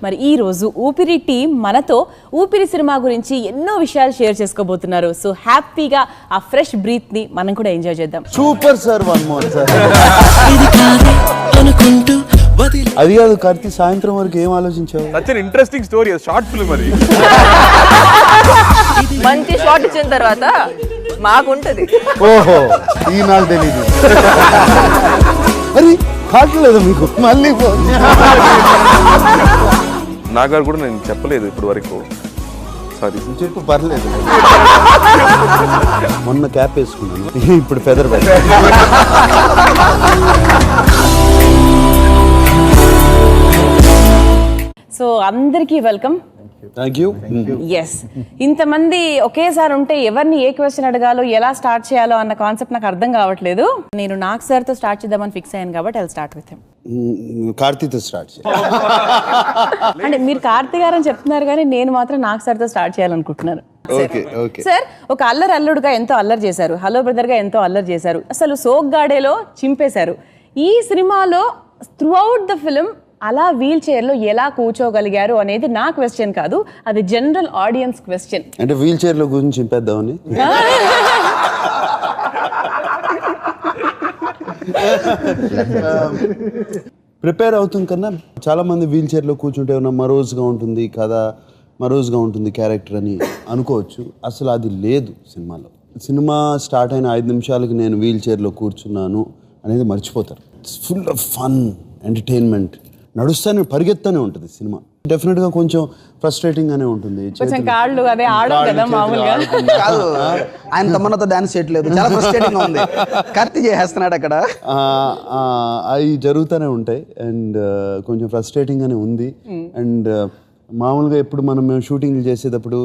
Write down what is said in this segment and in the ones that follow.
మరి ఈ రోజు ఊపిరి టీం మనతో ఊపిరి సినిమా గురించి ఎన్నో విషయాలు షేర్ చేసుకోబోతున్నారు. సో హ్యాపీగా ఆ ఫ్రెష్ బ్రీత్ ని మనం కూడా ఎంజాయ్ చేద్దాం. Super sir, one more sir. అది కాదు కార్తీ, సాయంత్రం వరకు ఏం ఆలోచించావు? ఇంట్రెస్టింగ్ స్టోరీ, షార్ట్ ఫిల్మ్ అది. మంచి షాట్ ఇచ్చిన తర్వాత మాకుంటది. ఓహో, ఈ నాకు తెలీదు. అరే కావట్లేదు మీకు మళ్ళీ నాగారు కూడా నేను చెప్పలేదు ఇప్పుడు వరకు. సారీ చెప్పు, పర్లేదు. మొన్న క్యాప్ వేసుకున్నాను, ఇప్పుడు ఫెదర్. సో అందరికీ వెల్కమ్. Thank you. ఎస్, ఇంతమంది ఒకేసారి ఉంటే ఎవరిని ఏ క్వశ్చన్ అడగాలో ఎలా స్టార్ట్ చేయాలో అన్న కాన్సెప్ట్ నాకు అర్థం కావట్లేదు. నేను నాగ్ సార్తో స్టార్ట్ చేద్దామని ఫిక్స్ అయ్యాను కాబట్టి ఐ స్టార్ట్ విత్ హిమ్. కార్తీతో స్టార్ట్ అంటే మీరు కార్తీ గారు అని చెప్తున్నారు కానీ నేను మాత్రం నాగ్ సార్తో స్టార్ట్ చేయాలనుకుంటున్నాను. సార్, ఒక అల్లరి అల్లుడుగా ఎంతో అల్లరి చేశారు, హలో బ్రదర్ గా ఎంతో అల్లరి చేశారు, అసలు సోగ్గాడేలో చింపేశారు. ఈ సినిమాలో త్రూ అవుట్ ద ఫిల్మ్ అలా వీల్ చైర్ లో ఎలా కూర్చోగలిగారు అనేది నా క్వశ్చన్ కాదు, అది జనరల్ ఆడియన్స్ క్వశ్చన్. అంటే వీల్ చైర్ లో గురించి చింపేద్దామని. ప్రిపేర్ అవుతుంది కన్నా చాలా మంది వీల్ చైర్ లో కూర్చుంటే ఏమన్నా మరోజ్గా ఉంటుంది కదా, మరోజ్గా ఉంటుంది క్యారెక్టర్ అని అనుకోవచ్చు. అసలు అది లేదు సినిమాలో. సినిమా స్టార్ట్ అయిన 5 నిమిషాలకి నేను వీల్ చైర్లో కూర్చున్నాను అనేది మర్చిపోతారు. It's full of fun, entertainment, నడుస్తూనే పరిగెత్తూనే ఉంటుంది సినిమా. డెఫినెట్ గా కొంచెం ఫ్రస్ట్రేటింగ్ గానే ఉంటుంది. కాదు, ఆయన తమన్నతో డాన్స్ చేయట్లేదు, చాలా ఫ్రస్ట్రేటింగ్ గా ఉంది. కార్తీ చేస్తున్నాడు అక్కడ, అవి జరుగుతూనే ఉంటాయి. అండ్ కొంచెం ఫ్రస్ట్రేటింగ్ గానే ఉంది. అండ్ మామూలుగా ఎప్పుడు మేము షూటింగ్లు చేసేటప్పుడు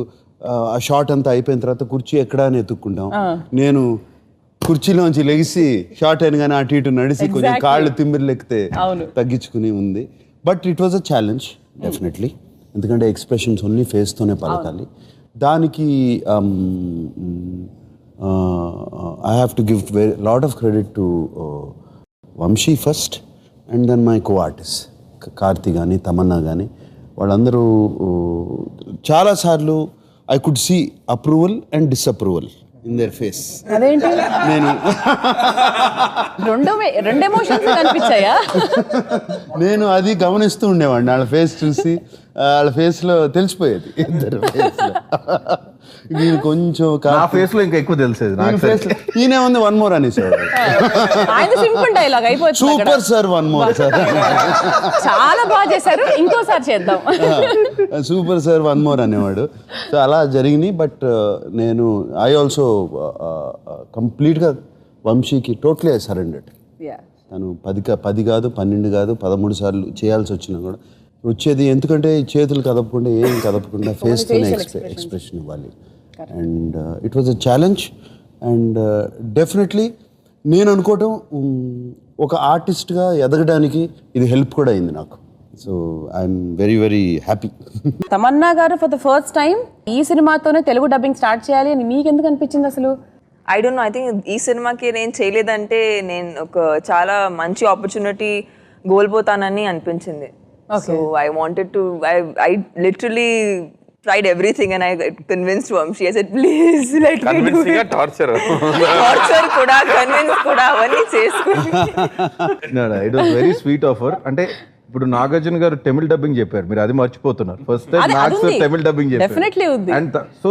ఆ షాట్ అంతా అయిపోయిన తర్వాత కుర్చీ ఎక్కడా అని ఎత్తుక్కుంటాం. నేను కుర్చీలోంచి లెగిసి షార్ట్ అయినగానే అటు ఇటు నడిసి కొంచెం కాళ్ళు తిమ్మిరి లెక్కితే తగ్గించుకుని ఉంది. But it was a challenge definitely, ఎందుకంటే ఎక్స్ప్రెషన్స్ ఓన్లీ ఫేస్తోనే పలకాలి. దానికి I have to give lot of credit to Vamsi first, and then my co artist Karthi కానీ తమన్నా కానీ. వాళ్ళందరూ చాలాసార్లు I could see approval and disapproval in their face. అదేంటి, నేను రెండు ఎమోషన్స్ కనిపించాయా? నేను అది గమనిస్తూ ఉండేవాడిని. వాళ్ళ ఫేస్ చూసి వాళ్ళ ఫేస్ లో తెలిసిపోయేది ఇద్దరు ఫేస్ లో. నేను కొంచెం ఫేస్ లో ఇంకా ఎక్కువ తెలిసేది. ఈయనే ఉంది వన్ మోర్ అనేసాడు. సింపుల్ డైలాగ్ అయిపోయింది. Super sir, one more sir, చాలా బాగా చేశారు, ఇంకోసారి చేద్దాం. సూపర్ సార్, వన్ మోర్ అనేవాడు. సో అలా జరిగినాయి. బట్ నేను ఐ ఆల్సో కంప్లీట్గా వంశీకి టోటలీ ఐ సరెండర్డ్. తను 10 కాదు 12 కాదు 13 సార్లు చేయాల్సి వచ్చినా కూడా వచ్చేది. ఎందుకంటే చేతులు కదపకుండా ఏం కదపకుండా ఫేస్తోనే ఎక్స్ప్రెషన్ ఇవ్వాలి. And it was a challenge. And definitely నేను అనుకోవటం ఒక ఆర్టిస్ట్గా ఎదగడానికి ఇది హెల్ప్ కూడా అయింది నాకు. So I'm very very happy. Tamannaah గారు ఫర్ ద ఫస్ట్ టైం ఈ సినిమాతోనే తెలుగు డబ్బింగ్ స్టార్ట్ చేయాలి అని మీకు ఎందుకు అనిపించింది అసలు? I don't know, I think ఈ సినిమాకి నేను చేయలేదంటే నేను ఒక చాలా మంచి ఆపర్చునిటీ కోల్పోతానని అనిపించింది. So I wanted to, I literally tried everything and I convinced Vamshi. I said, please let me do it. Torture kuda, convince kuda, avani chesukoni. No, it was very sweet of her. Ante ఇప్పుడు నాగార్జున గారు తమిళ dubbing చెప్పారు, మీరు అది మర్చిపోతున్నారు. First time Nag sir తమిళ dubbing చెప్పారు. And so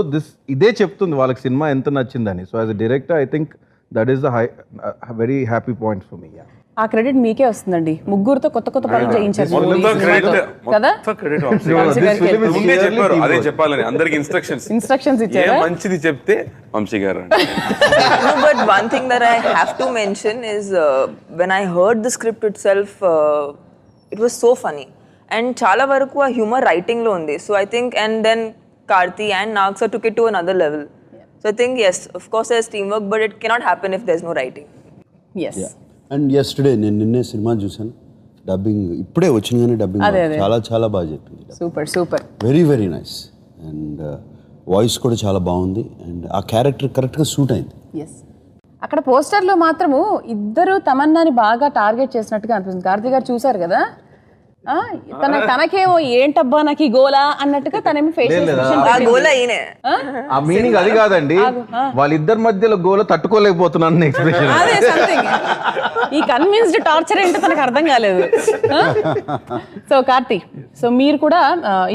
ఇదే చెప్తుంది వాళ్ళకి సినిమా ఎంత నచ్చిందని. So as a director I think that is the very happy point for me. ఆ క్రెడిట్ మీకే వస్తుందండి, ముగ్గురుతో కొత్త కొత్త పనులు చేయించారు కదా. అదే చెప్పాలని అందరికి ఇన్స్ట్రక్షన్స్ ఇచ్చారు. మంచిది చెప్తే వంశీ గారు. But one thing that I have to mention is when I heard the script itself, it was so funny and చాలా వరకు ఆ హ్యూమర్ రైటింగ్ లో ఉంది. So I think, and then Karthi and Nag sir took it to another level. So I think yes, of course there's teamwork, but it cannot happen if there's no writing. Yes. And yesterday నేను నిన్నే cinema చూసాను, dubbing ఇప్పుడే వచ్చింది కానీ dubbing చాలా చాలా బాగా చెప్పింది. Super super, very very nice. And voice కూడా చాలా బాగుంది. అండ్ ఆ క్యారెక్టర్ కరెక్ట్గా సూట్ అయింది. అక్కడ పోస్టర్లో మాత్రము ఇద్దరు తమన్నాని బాగా టార్గెట్ చేసినట్టుగా అనిపిస్తుంది. కార్తీ గారు చూసారు కదా, తనకేమో ఏంటబ్బా నాకు ఈ గోలా అన్నట్టుగా తనేమో ఫేషియల్ ఆ గోల ఈయనే. ఆ మీనింగ్ అది కాదండి, వాళ్ళిద్దరి మధ్యలో గోల తట్టుకోలేకపోతున్నాను ఎక్స్ప్రెషన్. అదే సంథింగ్. ఈ కన్విన్స్డ్ టార్చర్ ఏంటో తనకు అర్థం కాలేదు. సో కార్తీ, సో మీరు కూడా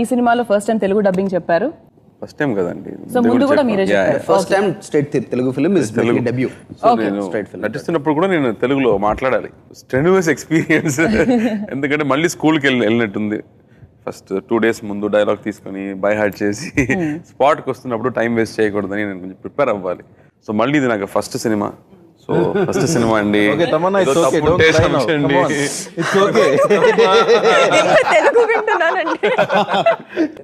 ఈ సినిమాలో ఫస్ట్ టైం తెలుగు డబ్బింగ్ చెప్పారు. ఫస్ట్ టైం కదండి. సో ముందు కూడా మీరే చెప్పారు. First time straight Telugu film is debut. నేను నటిస్తున్నప్పుడు కూడా నేను తెలుగులో మాట్లాడాలి. Strenuous experience. ఎందుకంటే మళ్ళీ స్కూల్కి వెళ్ళినట్టుంది. ఫస్ట్ 2 days ముందు డైలాగ్ తీసుకొని బై హార్ట్ చేసి స్పాట్కి వస్తున్నప్పుడు టైం వేస్ట్ చేయకూడదని నేను కొంచెం ప్రిపేర్ అవ్వాలి. సో మళ్ళీ ఇది నాకు first cinema. So first cinema అండి. తెలుగు వింటున్నానండి.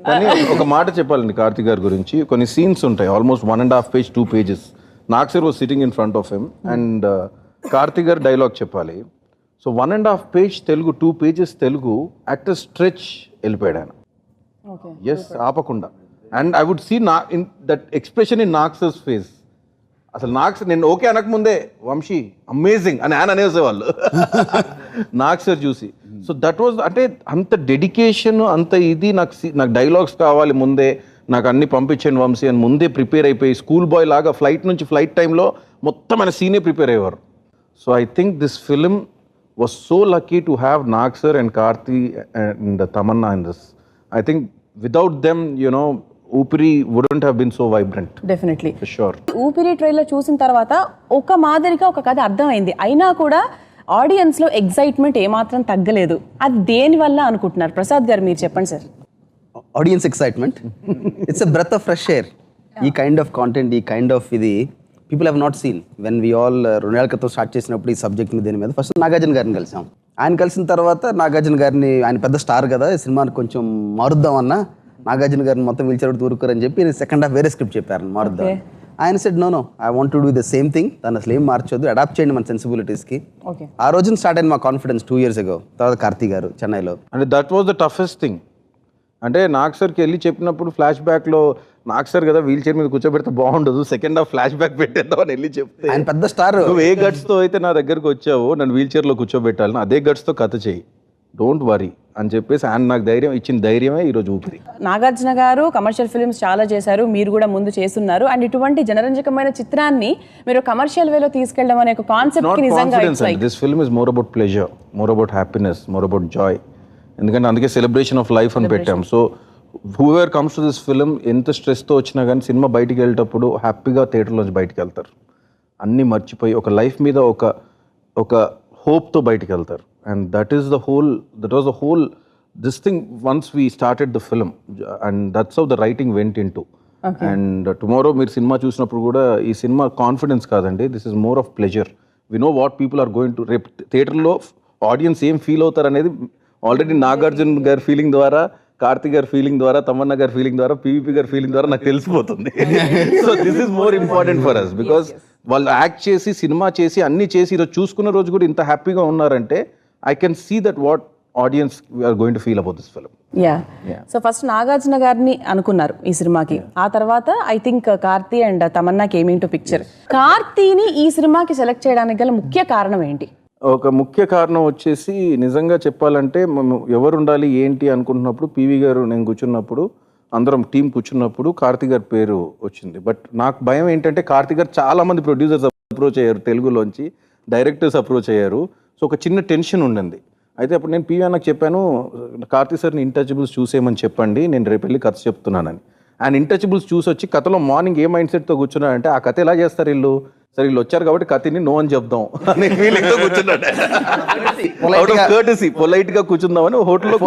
కానీ ఒక మాట చెప్పాలండి కార్తీక్ గారి గురించి. కొన్ని సీన్స్ ఉంటాయి almost 1.5 page 2 pages. Nag sir was sitting in front of him and Karthik గారు డైలాగ్ చెప్పాలి. So 1.5 page Telugu, 2 pages Telugu at a stretch వెళ్ళిపోయాడు ఆయన. ఎస్, ఆపకుండా. And I would see in that expression in Nag sir's face. అసలు నాగ్సర్ నేను ఓకే అనకముందే వంశీ అమేజింగ్ అని ఆయన అనేసేవాళ్ళు నాగ్సర్ చూసి. సో దట్ వాజ్ అంటే అంత డెడికేషన్, అంత ఇది. నాకు డైలాగ్స్ కావాలి ముందే, నాకు అన్ని పంపించండి వంశీ అని ముందే ప్రిపేర్ అయిపోయి స్కూల్ బాయ్ లాగా ఫ్లైట్ టైంలో మొత్తం ఆయన సీనే ప్రిపేర్ అయ్యేవారు. So I think this film was so lucky to have Nag sir and Karthi and Tamannaah in this. I think without them Oopiri wouldn't have been so vibrant. Definitely, for sure. Oopiri trailer చూసిన తర్వాత ఒక మాదిరిగా ఒక కథ అర్థమైంది. అయినా కూడా ఆడియన్స్ లో ఎక్సైట్మెంట్ ఏమాత్రం తగ్గలేదు. అది దేని వల్ల అనుకుంటున్నారు? ప్రసాద్ గారు మీరు చెప్పండి sir. Audience excitement, it's a breath of fresh air. ఈ కైండ్ ఆఫ్ కాంటెంట్, ఈ కైండ్ ఆఫ్ ఇది people have not seen. When we all 2 ఏళ్ల క్రితం స్టార్ట్ చేసినప్పుడు ఈ సబ్జెక్ట్ దీని మీద ఫస్ట్ నాగార్జున గారిని కలిసాం. ఆయన కలిసిన తర్వాత నాగార్జున గారిని, ఆయన పెద్ద స్టార్ కదా, ఈ సినిమాని కొంచెం మారుద్దామన్నా నాగార్జున గారిని మొత్తం వీల్చర్ తూరుకోరని చెప్పి సెకండ్ హాఫ్ వేరే స్క్రిప్ట్ చెప్పారు మారుద్దాం. ఆయన said no I want to do the same thing, దాన్ని అసలు ఏం మార్చొద్దు, అడాప్ట్ చేయండి మన సెన్సిబిలిటీస్కి. ఆ రోజున స్టార్ట్ అయింది మా కాన్ఫిడెన్స్ 2 years ago. తర్వాత కార్తీ గారు చెన్నైలో. అంటే that was the toughest thing. అంటే నాగ్సర్కి వెళ్ళి చెప్పినప్పుడు ఫ్లాష్ బ్యాక్లో నాగ్సర్ కదా వీల్ చైర్ మీద కూర్చోబెడితే బాగుండదు, సెకండ్ హాఫ్ ఫ్లాష్ బ్యాక్ పెట్టేద్దామని వెళ్ళి చెప్తే ఆయన పెద్ద స్టార్. నువ్వు ఏ గట్స్తో అయితే నా దగ్గరకు వచ్చావో నన్ను వీల్ చైర్లో కూర్చోబెట్టాలని అదే గట్స్తో కథ చేయి, డోంట్ వరీ అని చెప్పేసి ఆయన నాకు ధైర్యం ఇచ్చిన ధైర్యమే ఈరోజు ఊపిరి. నాగార్జున గారు కమర్షియల్ ఫిల్మ్స్ చాలా చేశారు, మీరు కూడా ముందు చేస్తున్నారు. అండ్ ఇటువంటి జనరంజకమైన చిత్రాన్ని మీరు కమర్షియల్ వేలో తీసుకెళ్ళడం అనే ఒక కాన్సెప్ట్ కి నిజంగా this film is more about pleasure, more about happiness, more about Joy. ఎందుకంటే అందుకే సెలబ్రేషన్ ఆఫ్ లైఫ్ అని పెట్టాం. So whoever comes to this film ఎంత స్ట్రెస్తో వచ్చినా కానీ సినిమా బయటికి వెళ్ళేటప్పుడు హ్యాపీగా థియేటర్లోంచి బయటికి వెళ్తారు, అన్నీ మర్చిపోయి ఒక లైఫ్ మీద ఒక హోప్తో బయటికి వెళ్తారు. And that was the whole this thing once we started the film, and that's how the writing went into. Okay. And tomorrow మీరు సినిమా చూసినప్పుడు కూడా ఈ సినిమా కాన్ఫిడెన్స్ కాదండి, this is more of pleasure. We know what people are going to రేపు థియేటర్లో audience ఏం ఫీల్ అవుతారు అనేది ఆల్రెడీ నాగార్జున గారి ఫీలింగ్ ద్వారా, కార్తీక్ గారి ఫీలింగ్ ద్వారా, తమన్నా గారి ఫీలింగ్ ద్వారా, పీవీపీ గారి ఫీలింగ్ ద్వారా నాకు తెలిసిపోతుంది. So this is more important for us because వాళ్ళు యాక్ట్ చేసి సినిమా చేసి అన్ని చేసి ఈరోజు చూసుకున్న రోజు కూడా ఇంత హ్యాపీగా ఉన్నారంటే I can see that what audience are going to feel about this film. Yeah. So first Nagarjuna గారిని అనుకున్నారు ఈ సినిమాకి, ఆ తర్వాత I think Karthi and Tamannaah coming to picture. కార్తీని ఈ సినిమాకి సెలెక్ట్ చేయడానికి గల ముఖ్య కారణం ఏంటి? ఒక ముఖ్య కారణం వచ్చేసి నిజంగా చెప్పాలంటే మనం ఎవరు ఉండాలి ఏంటి అనుకుంటున్నప్పుడు పీవీ గారు నేను కూర్చున్నప్పుడు అందరం టీం కూర్చున్నప్పుడు కార్తీక్ గారి పేరు వచ్చింది. బట్ నాకు భయం ఏంటంటే కార్తీక్ గారు చాలా మంది ప్రొడ్యూసర్స్ అప్రోచ్ అయ్యారు, తెలుగులోంచి డైరెక్టర్స్ అప్రోచ్ అయ్యారు. సో ఒక చిన్న టెన్షన్ ఉండింది. అయితే అప్పుడు నేను పీవీ అన్నకు చెప్పాను, కార్తీ సార్ని ఇంటచబుల్స్ చూసేయమని చెప్పండి, నేను రేపు వెళ్ళి కథ చెప్తున్నానని. ఆయన ఇంటచబుల్స్ చూసి వచ్చి కథలో మార్నింగ్ ఏ మైండ్ సెట్తో కూర్చున్నాడంటే ఆ కథ ఎలా చేస్తారు వీళ్ళు, సరే వీళ్ళు వచ్చారు కాబట్టి కథని నో అని చెప్దాం అనే ఫీలింగ్తో కూర్చున్నాడు. పొలైట్ గా కూర్చుందామని హోటల్లో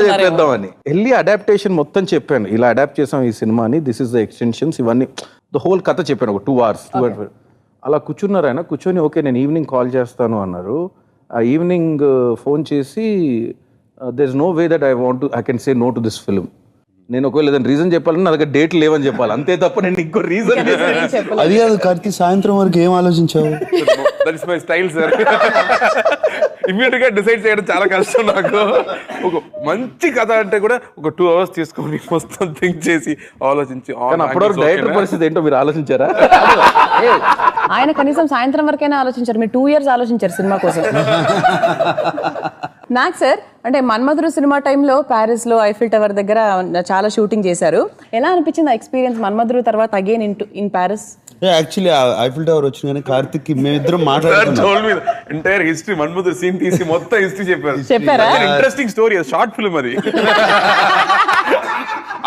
చెప్పేద్దామని వెళ్ళి అడాప్టేషన్ మొత్తం చెప్పాను, ఇలా అడాప్ట్ చేసాం ఈ సినిమాని, దిస్ ఇస్ ద ఎక్స్టెన్షన్స్, ఇవన్నీ ద హోల్ కథ చెప్పాను ఒక 2 hours. అలా కూర్చున్నారు ఆయన. కూర్చొని ఓకే నేను ఈవినింగ్ కాల్ చేస్తాను అన్నారు. ఆ ఈవినింగ్ ఫోన్ చేసి there is no way that I can say no to this film. నేను ఒకవేళ ఏదైనా రీజన్ చెప్పాలని నా దగ్గర డేట్ లేవని చెప్పాలి, అంతే తప్ప నేను ఇంకో రీజన్. అది కాదు కార్తీ, సాయంత్రం వరకు ఏం ఆలోచించావు? That is my style sir. Immediate గా డిసైడ్ చేయడం చాలా కష్టం నాకు. ఒక మంచి కథ అంటే కూడా ఒక 2 hours తీసుకొని మొత్తం థింక్ చేసి ఆలోచించి కానీ అప్పటివరకు డైరెక్టర్ పరిస్థితి ఏంటో మీరు ఆలోచించారా? ఆయన కనీసం సాయంత్రం వరకైనా ఆలోచించారు, మీరు 2 years ఆలోచించారు సినిమా కోసం. నాకు సార్ అంటే మన్మధుడు సినిమా టైంలో ప్యారిస్ లో ఐఫిల్ టవర్ దగ్గర చాలా షూటింగ్ చేశారు. ఎలా అనిపించింది ఆ ఎక్స్పీరియన్స్ మన్మధుడు తర్వాత again in Paris? Actually Eiffel tower వచ్చిన కార్తిక్ మేమిద్దరం మాట్లాడుతున్నాం. ఎంటైర్ హిస్టరీ మన్మధుడు సీన్ తీసి మొత్తం హిస్టరీ చెప్పారా? ఇంట్రెస్టింగ్ స్టోరీ, షార్ట్ ఫిల్మ్ అది.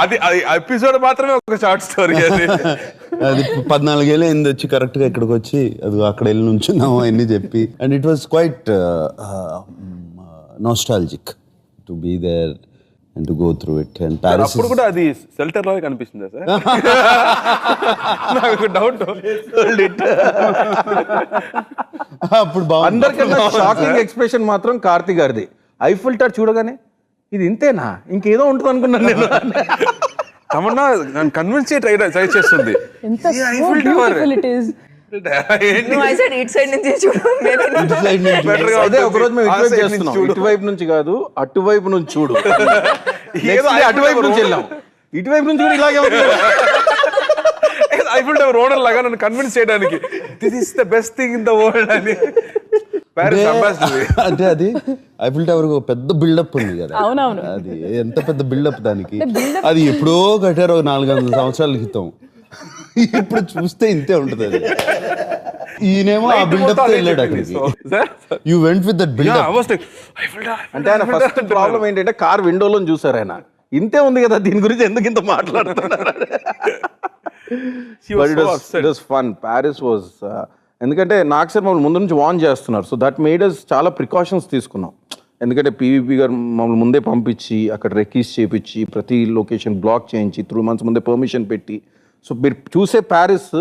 అది ఎపిసోడ్ మాత్రమే ఒక షార్ట్ స్టోరీ అది. అది 14 ఏళ్ళు అయింది వచ్చి కరెక్ట్ గా ఇక్కడికి వచ్చి అది అక్కడ వెళ్ళి నుంచున్నాము అన్ని చెప్పి. And it was quite nostalgic to be there and to go through it. And Paris అప్పుడు కూడా అది షెల్టర్ లాగా కనిపిస్తుందా సార్? నాకు డౌట్. అప్పుడు అందరికన్నా షాకింగ్ ఎక్స్ప్రెషన్ మాత్రం కార్తీక్ గారిది. ఐఫిల్ టవర్ చూడగానే ఇది ఇంతేనా, ఇంకేదో ఉంటుంది అనుకున్నాను నేను. తమన్నా నన్ను కన్విన్స్ ట్రై చేస్తుంది. ఎంత beautiful it is. No, I said each side నుంచి చూడు. Maybe not. అదే ఒకరోజు మేము ఇటువైపు చేస్తున్నాం, ఇటువైపు నుంచి కాదు అటువైపు నుంచి చూడు. అటువైపు నుంచి వెళ్ళాం, ఇటువైపు నుంచి కూడా ఇలాగే ఉంది. ఐఫిల్ టవర్ ఓనర్ లాగా నన్ను కన్విన్స్ చేయడానికి this is the best thing in the world అని. ప్యారిస్ అంబాసిడర్ అంటే అది ఐఫిల్ టవర్ ఒక పెద్ద బిల్డప్ ఉంది కదా. అవునవును. అది ఎంత పెద్ద బిల్డప్ దానికి. అది ఎప్పుడో కట్టారు 400 సంవత్సరాల క్రితం. ఇప్పుడు చూస్తే ఇంతే ఉంటది అది. ఈయనేమో ఆ బిల్డప్ తో వెళ్ళాడు అక్కడికి. You went with that buildup. అంటే ఆయన ఫస్ట్ ప్రాబ్లం ఏంటంటే కార్ విండోలో చూసారు ఆయన, ఇంతే ఉంది కదా దీని గురించి ఎందుకు ఇంత మాట్లాడుతున్నారు. It was fun. Paris was ఎందుకంటే నాకు సార్ మమ్మల్ని ముందు నుంచి వార్న్ చేస్తున్నారు. సో దట్ మేడ్ అస్ చాలా ప్రికాషన్స్ తీసుకున్నాం. ఎందుకంటే పీవీపీ గారు మమ్మల్ని ముందే పంపించి అక్కడ రెకీస్ చేయించి ప్రతి లొకేషన్ బ్లాక్ చేయించి 3 months ముందే పర్మిషన్ పెట్టి. సో మీరు చూసే Paris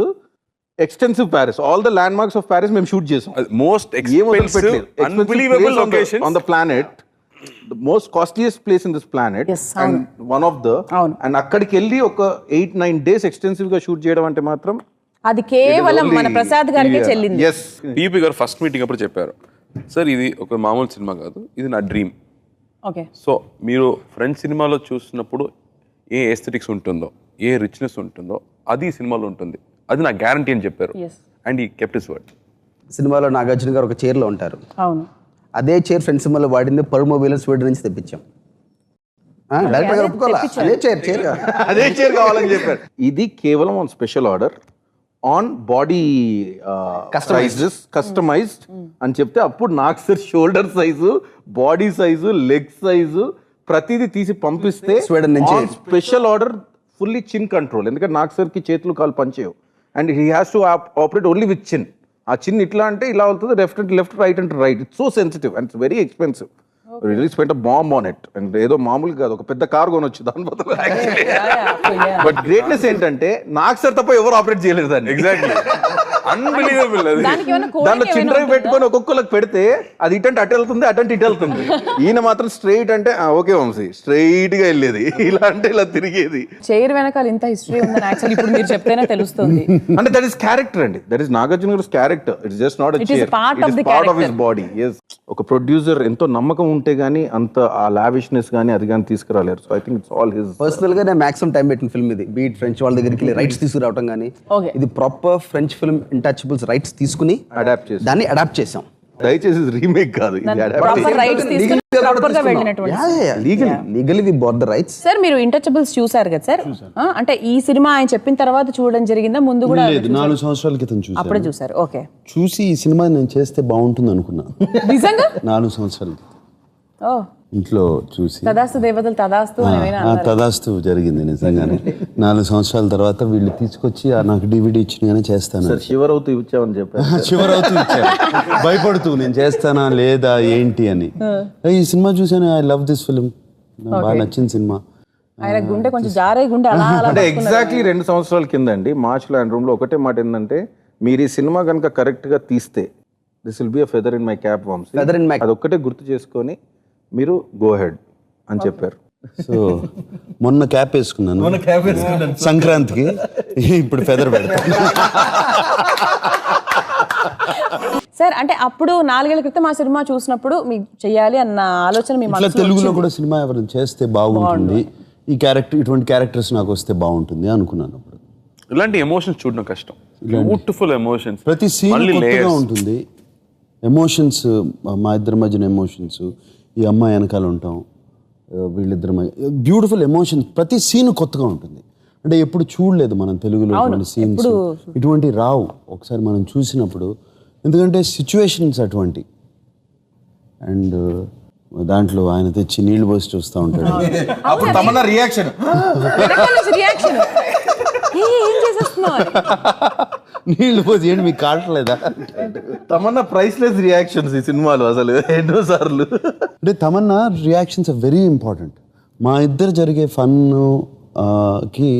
extensive Paris, all the land marks of Paris మేము షూట్ చేసాం. Most expensive unbelievable locations on the planet, the most costliest place in this planet and one of the. And అక్కడికి వెళ్ళి ఒక 8-9 days extensive గా shoot చేయడం అంటే మాత్రం అది కేవలం మన ప్రసాద్ గారికి చెల్లింది. yes. పీపీ గారు ఫస్ట్ మీటింగ్ అప్పుడు చెప్పారు, సార్ ఇది ఒక మామూలు సినిమా కాదు, ఇది నా డ్రీమ్. ఓకే. సో మీరు ఫ్రెండ్స్ సినిమాలో చూసినప్పుడు ఏ ఎస్థెటిక్స్ ఉంటుందో, ఏ రిచ్నెస్ ఉంటుందో అది ఈ సినిమాలో ఉంటుంది, అది నా గ్యారంటీ అని చెప్పారు. అండ్ ఈ కెప్ట్ హిస్ వర్డ్. సినిమాలో నాగార్జున గారు ఒక చైర్లో ఉంటారు. అవును. అదే చైర్ ఫ్రెండ్స్ సినిమాలో వాడింది పర్మోబిల్ స్వీడన్ నుంచి తెప్పించాం. డైరెక్టర్ గారు ఒప్పుకోవాలా, అదే చైర్ కావాలని చెప్పారు. ఇది కేవలం on special order on body customized అని చెప్తే అప్పుడు నాకు sir shoulder size, body size, leg size ప్రతిదీ తీసి పంపిస్తే స్వీడన్ నుంచి special order fully chin control. ఎందుకంటే నాకు సార్కి చేతులు కాలు పనిచేయవు and he has to operate only with chin. ఆ చిన్ ఇట్లా అంటే ఇలా అవుతుంది, లెఫ్ట్ రైట్ అంటే right. It's so sensitive and it's very expensive. Really spent a bomb on it. And ఏదో మామూలు కాదు, ఒక పెద్ద కార్ కొనొచ్చు దాని బదులు. బట్ గ్రేట్నెస్ ఏంటంటే నాకు సార్ తప్ప ఎవరు ఆపరేట్ చేయలేదు దాన్ని. Exactly unbelievable. దాంట్లో చిన్న డ్రైవ్ పెట్టుకొని ఒక్కొక్కరికి పెడితే అది ఇటంటే అటు వెళ్తుంది, అటంటే ఇటు వెళ్తుంది. ఈయన మాత్రం స్ట్రైట్ అంటే ఓకే వంశీ స్ట్రైట్ గా వెళ్ళేది, ఇలా అంటే ఇలా తిరిగేది. చైర్ వెనకాల ఇంత హిస్టరీ ఉందని యాక్చువల్లీ ఇప్పుడు మీరు చెప్తేనే తెలుస్తుంది. అంటే దట్ ఈస్ క్యారెక్టర్ అండి, దట్ ఈస్ నాగార్జున గారి character. It's just not a chair, it is part of his body. yes. ఒక ప్రొడ్యూసర్ ఎంతో నమ్మకం ఉంటే గానీ అంత ఆ లావిష్నెస్ గానీ అది కానీ తీసుకురాలేరు. So I think it's all his. Personal గా నేను మాక్సిమం టైం పెట్టిన ఫిల్మ్ ఇది. బీట్ ఫ్రెంచ్ వాళ్ళ దగ్గరికి వెళ్ళి రైట్స్ తీసుకురావటం కానీ, ఇది proper French film Intouchables rights తీసుకుని అడాప్ట్ చేసి దాన్ని అడాప్ట్ చేసాం. దయచేసి రీమేక్ కాదు, ప్రాపర్ రైట్స్ తీసుకుని ప్రాపర్ గా వెళ్ళినటువంటి legally we bought the rights. Sir మీరు ఇంటచబుల్స్ చూసారు కదా సార్, అంటే ఈ సినిమా ఆయన చెప్పిన తర్వాత చూడడం జరిగిందా, ముందు కూడా? 4 సంవత్సరాల క్రితం చూసాను. అప్పుడే చూసారు. ఓకే. చూసి ఈ సినిమా నేను చేస్తే బాగుంటుంది అనుకున్నా నిజంగా 4 సంవత్సరాలు ఇంట్లో చూసి. తదాస్తు దేవతలు తదాస్తు తదాస్తు జరిగింది నిజంగానే. 4 సంవత్సరాల తర్వాత వీళ్ళు తీసుకొచ్చి నాకు DVD ఇచ్చినగానే చేస్తాను. శివరవుతూ ఇచ్చామని చెప్పారు. చివరవుతూ ఇచ్చారు భయపడుతూ నేను చేస్తానా లేదా ఏంటి అని. ఈ సినిమా చూసాను, ఐ లవ్ దిస్ ఫిల్మ్, బాగా నచ్చిన సినిమా. ఆయన గుండె కొంచెం జారే గుండె అలా అంటే ఎగ్జాక్ట్లీ 2 సంవత్సరాల కింద అండి మార్చ్లో ఆయన రూమ్ లో ఒకటే మాట ఏంటంటే, మీరు ఈ సినిమా కనుక కరెక్ట్ గా తీస్తే this will be a feather in my cap Vamsi, అదొక్కటే గుర్తు చేసుకొని మీరు గో హెడ్ అని చెప్పారు. సో మొన్న క్యాప్ వేసుకున్నాను సంక్రాంతికి, ఇప్పుడు ఫెదర్ పెడతాను. సార్ అంటే అప్పుడు 4 ఏళ్ల క్రితం ఆ సినిమా చూసినప్పుడు మీకు చెయ్యాలి అన్న ఆలోచన మీ ఇట్లా మనసులో తెలుగులో కూడా సినిమా ఎవరైనా చేస్తే బాగుంటుంది, ఈ క్యారెక్టర్ ఇటువంటి క్యారెక్టర్స్ నాకు వస్తే బాగుంటుంది అనుకున్నాను అప్పుడు. ఇలాంటి ఎమోషన్స్ చూడడం కష్టం. బ్యూటిఫుల్ ఎమోషన్స్, ప్రతి సీన్ కొత్తగా ఉంటుంది. ఎమోషన్స్, మా ఇద్దరి మధ్యన ఎమోషన్స్, ఈ అమ్మాయి వెనకాల ఉంటాం, వీళ్ళిద్దరి మధ్య బ్యూటిఫుల్ ఎమోషన్స్, ప్రతి సీన్ కొత్తగా ఉంటుంది. అంటే ఎప్పుడు చూడలేదు మనం తెలుగులో ఇటువంటి సీన్స్, ఇటువంటి రావు ఒకసారి మనం చూసినప్పుడు, ఎందుకంటే సిచ్యువేషన్స్ అటువంటి. అండ్ దాంట్లో ఆయన తెచ్చి నీళ్లు పోసి చూస్తూ ఉంటాడు. అప్పుడు తమన్నా రియాక్షన్ రియాక్షన్ ఏం చేసేస్తున్నావు నీళ్లు పోసి ఏంటి మీకు కావట్లేదా? తమన్నా ప్రైస్లెస్ రియాక్షన్స్ ఈ సినిమాలో అసలు ఎన్నోసార్లు. అంటే Tamannaah reactions are very important. మా ఇద్దరు జరిగే ఫన్ కి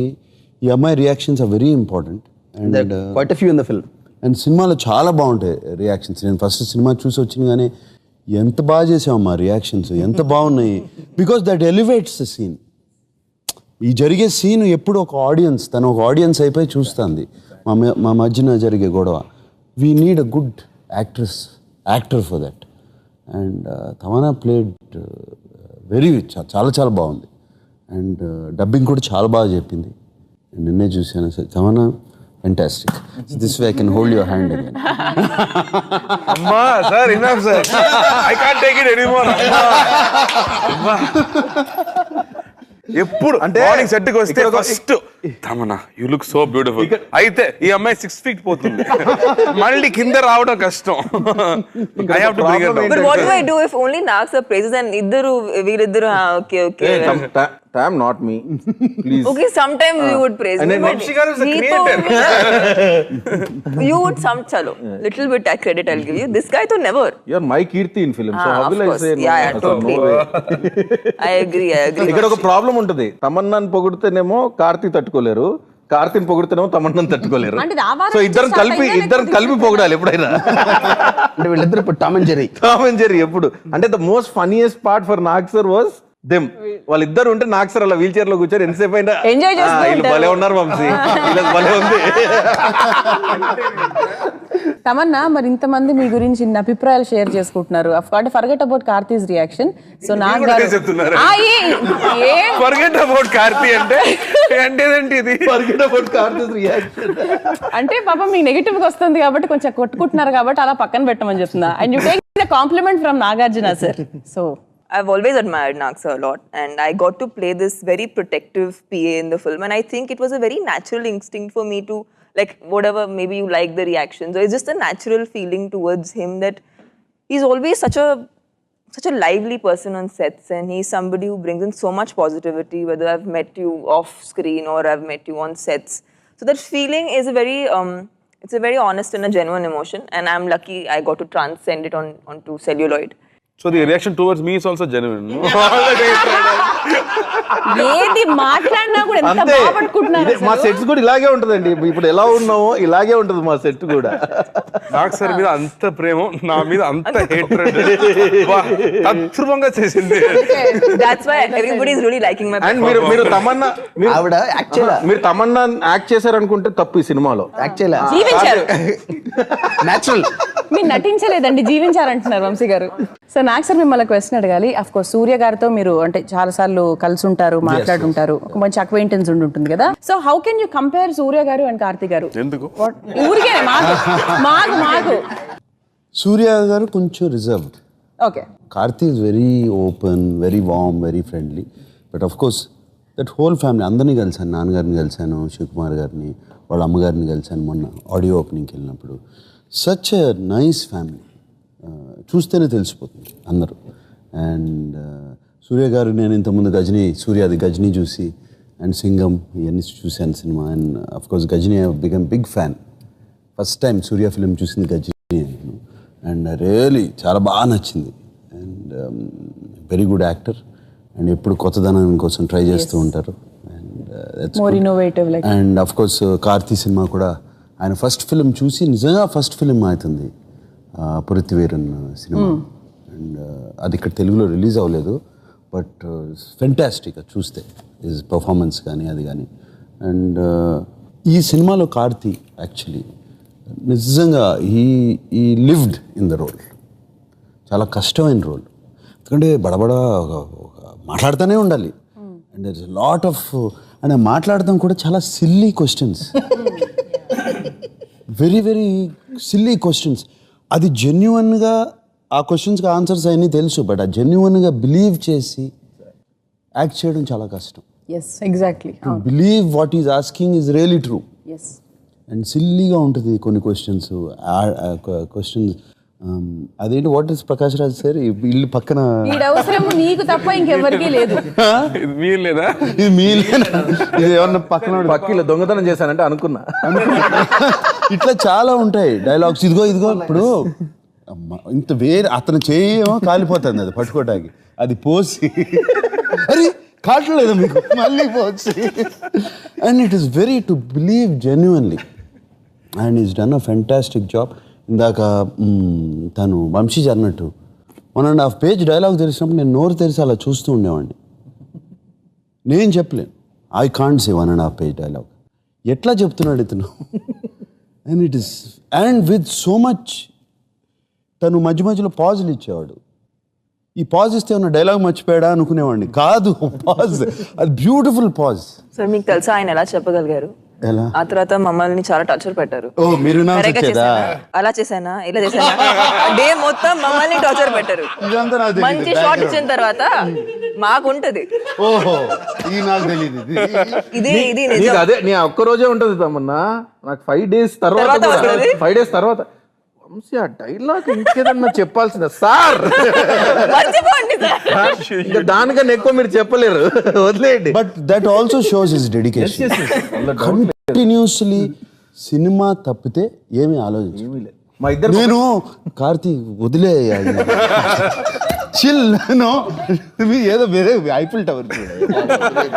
ఈ అమ్మాయి reactions are very important. And quite a few in the film. And సినిమాలో చాలా బాగుంటాయి రియాక్షన్స్. నేను ఫస్ట్ సినిమా చూసి వచ్చిన కానీ ఎంత బాగా చేసామమ్మా రియాక్షన్స్, ఎంత బాగున్నాయి. Because that elevates the scene. ఈ జరిగే సీన్ ఎప్పుడు ఒక ఆడియన్స్, తను ఒక ఆడియన్స్ అయిపోయి చూస్తుంది మా మధ్యన జరిగే గొడవ. We need a good actor for that. And Tamannaah played very చాలా బాగుంది. అండ్ డబ్బింగ్ కూడా చాలా బాగా చెప్పింది. నిన్నే చూశాను sir, Tamannaah fantastic. So this way I can hold your hand again. అమ్మా sir, enough sir, I can't take it anymore. ఎప్పుడు అంటే మార్నింగ్ సెట్ కి వస్తే first Tamannaah you look so beautiful, అయితే ఈ అమ్మాయి 6 feet పోతుంది, మళ్ళీ కింద రావడం కష్టం. I have to bring her down. But what do I do if only Nag sir praises and వీళ్ళిద్దరు okay. Tam, not me. Please. Okay, sometimes you would praise me. And Vamshi garu is the creator. You would chalo. Little bit credit I'll give you. This guy to never. You are my Kirti in film. So how will I say no? Yeah, totally. No way. I agree. ఇక్కడ ఒక problem ఉంటుంది. తమన్నాని పొగిడితేనేమో కార్తీ తట్టుకోలేరు, కార్తీని పొగిడితేనేమో తమన్నాని తట్టుకోలేరు. So ఇద్దరం కలిపి పొగడాలి ఎప్పుడైనా. అంటే వీళ్ళిద్దరు ఇప్పుడు టామ్ అండ్ జెర్రీ ఎప్పుడు అంటే the most funniest part for Nag sir was them. వాళ్ళిద్దరు ఉంటే నాగ్ సర్ అలా వీల్ చైర్ లో కూర్చొని ఎంతసేపు అయినా ఎంజాయ్ చేస్తూ వీళ్ళు భలే ఉన్నారు వంశీ, వీళ్ళకి భలే ఉంది. తమన్నా, మరి ఇంతమంది మీ గురించి ఇన్ని అభిప్రాయాలు షేర్ చేసుకుంటున్నారు. Forget about Karthi's reaction. So నాకు ఫర్గెట్ అబౌట్ కార్తీ అంటే ఏంటి ఇది? ఫర్గెట్ అబౌట్ కార్తీస్ రియాక్షన్ అంటే పాపం మీకు నెగిటివ్ గా వస్తుంది కాబట్టి కొంచెం కొట్టుకుంటున్నారు కాబట్టి అలా పక్కన పెట్టమని చెప్తున్నా. And you take the compliment from Nagarjuna sir. So I've always admired Nag sir a lot, and I got to play this very protective PA in the film, and I think it was a very natural instinct for me to, like, whatever, maybe you like the reactions, or it's just a natural feeling towards him that he's always such a lively person on sets, and he's somebody who brings in so much positivity, whether I've met you off screen or I've met you on sets. So that feeling is a very it's a very honest and a genuine emotion, and I'm lucky I got to transcend it onto celluloid. So the reaction towards me is also genuine. ఏది మాట్లాడినా కూడా ఎంత అంతే. బాగుంటున్నారు. మా sets కూడా ఇలాగే ఉంటదండి. ఇప్పుడు ఎలా ఉన్నామో ఇలాగే ఉంటది మా సెట్ కూడా. నాకు సార్ మీద అంత ప్రేమ, నా మీద అంత హేట్రెడ్ తత్పూర్వంగా చేసింది. That's why everybody is really liking my and మీరు తమన్నా ఆవిడ యాక్చువల్ మీరు తమన్నా యాక్ట్ చేశారనుకుంటే తప్పు ఈ సినిమాలో. యాక్చువల్ జీవించారు. న్యాచురల్. మీరు నటించలేదండి, జీవించారంటున్నారు వంశీ గారు. సో నాకు సార్ మిమ్మల్ని క్వశ్చన్ అడగాలి. అఫ్ కోర్స్ సూర్య గారితో మీరు అంటే చాలా సార్లు కలిసి ఉంటారు, మాట్లాడుంటారు, ఒక మంచి అక్వైంటెన్స్ ఉంటుంది కదా. So how can you compare Suriya గారు అండ్ కార్తీక్ గారు? ఎందుకు? ఊరికే మాకు సూర్య గారు కొంచెం reserved. Okay. Karthi is very open, very warm, very friendly. But of course that whole family అందరినీ కలిసాను. నాన్నగారిని కలిసాను, శివకుమార్ గారిని, వాళ్ళ అమ్మగారిని కలిసాను మొన్న ఆడియో ఓపెనింగ్కి వెళ్ళినప్పుడు. సచ్ ఎ నైస్ ఫ్యామిలీ, చూస్తేనే తెలిసిపోతుంది అందరూ. అండ్ సూర్య గారు, నేను ఇంతకుముందు గజనీ చూసి అండ్ సింగం ఇవన్నీ చూశాను సినిమా. And of course Ghajini I become big fan. First time Suriya film చూసింది గజనీ నేను. అండ్ రియలీ చాలా బాగా నచ్చింది. And very good actor. And ఎప్పుడు కొత్తదనం కోసం ట్రై చేస్తూ ఉంటారు. అండ్ అఫ్ కోర్స్ కార్తీ సినిమా కూడా ఆయన ఫస్ట్ ఫిలిం చూసి నిజంగా ఫస్ట్ ఫిలిం అవుతుంది, పురితివీరన్ సినిమా. అండ్ అది ఇక్కడ తెలుగులో రిలీజ్ అవ్వలేదు, బట్ ఫెంటాస్టిక్ చూస్తే హిజ్ పర్ఫార్మెన్స్ కానీ అది కానీ. అండ్ ఈ సినిమాలో కార్తీ యాక్చువల్లీ నిజంగా ఈ లివ్డ్ ఇన్ ద రోల్. చాలా కష్టమైన రోల్, ఎందుకంటే బడబడ మాట్లాడుతూనే ఉండాలి. And there is lot of and మాట్లాడటం కూడా చాలా silly questions, very very silly questions. అది జెన్యున్గా ఆ క్వశ్చన్స్కి ఆన్సర్స్ అన్నీ తెలుసు, బట్ ఆ జెన్యున్గా బిలీవ్ చేసి యాక్ట్ చేయడం చాలా కష్టం. Yes exactly. Believe what is asking is really true. Yes. And సిల్లీగా ఉంటుంది కొన్ని క్వశ్చన్స్. అదేంటి what is Prakash Raj sir ఇల్లు పక్కన అవసరం నీకు తప్ప ఇంకెవరికీ లేదు. ఇది మీరు లేదా? ఇది ఇది ఏమన్నా పక్కన పక్కీలో దొంగతనం చేశానంటే అనుకున్నా. ఇట్లా చాలా ఉంటాయి డైలాగ్స్. ఇదిగో ఇప్పుడు ఇంత వేరే అతను చేయమో కాలిపోతుంది, అది పట్టుకోవడానికి అది పోసి అరే కావట్లేదు మీకు మళ్ళీ పోసి. And it is very to believe genuinely and is done a fantastic job. ఇందాక తను వంశీ అన్నట్టు 1.5 పేజ్ డైలాగ్ తెలిసినప్పుడు నేను నోరు తెరిచి అలా చూస్తూ ఉండేవాడిని. నేను చెప్పలేను, I can't say 1.5 page dialogue. ఎట్లా చెప్తున్నాడు ఇతను. And it is and with so much. తను మధ్య మధ్యలో పాజులు ఇచ్చేవాడు. ఈ పాజ్ ఇస్తే ఉన్న డైలాగ్ మర్చిపోయాడా అనుకునేవాడిని. కాదు, పాజ్, అది బ్యూటిఫుల్ పాజ్. సార్ మీకు తెలుసా ఆయన ఎలా చెప్పగలిగారు? ఎలా? ఆ తర్వాత మమ్మల్ని చాలా టార్చర్ పెట్టారు. ఓ మీరు అలా చేశానా ఇలా చేశానా డే మొత్తం మమ్మల్ని టార్చర్ పెట్టారు. మంచి షాట్ ఇచ్చిన తర్వాత మాకుంటది. ఓహో ఇది నాకు తెలియదు. ఇది నిజం. అదే నీ ఒక్క రోజే ఉంటది తమన్నా. నాకు 5 days తర్వాత 5 days తర్వాత వంశీ ఆ డైలాగ్ ఇంకేదన్నా చెప్పాల్సిందా సార్? మర్చిపోండి సార్. ఇంకా దానికన్నా ఎక్కువ మీరు చెప్పలేరు, వదిలేయండి. But that also shows his dedication. Continuously cinema తప్పితే ఏమీ ఆలోచించలేదు. మా ఇద్దరు నేను కార్తీక్ వదిలే చిల్ ఏదో వేరే ఐఫిల్ టవర్.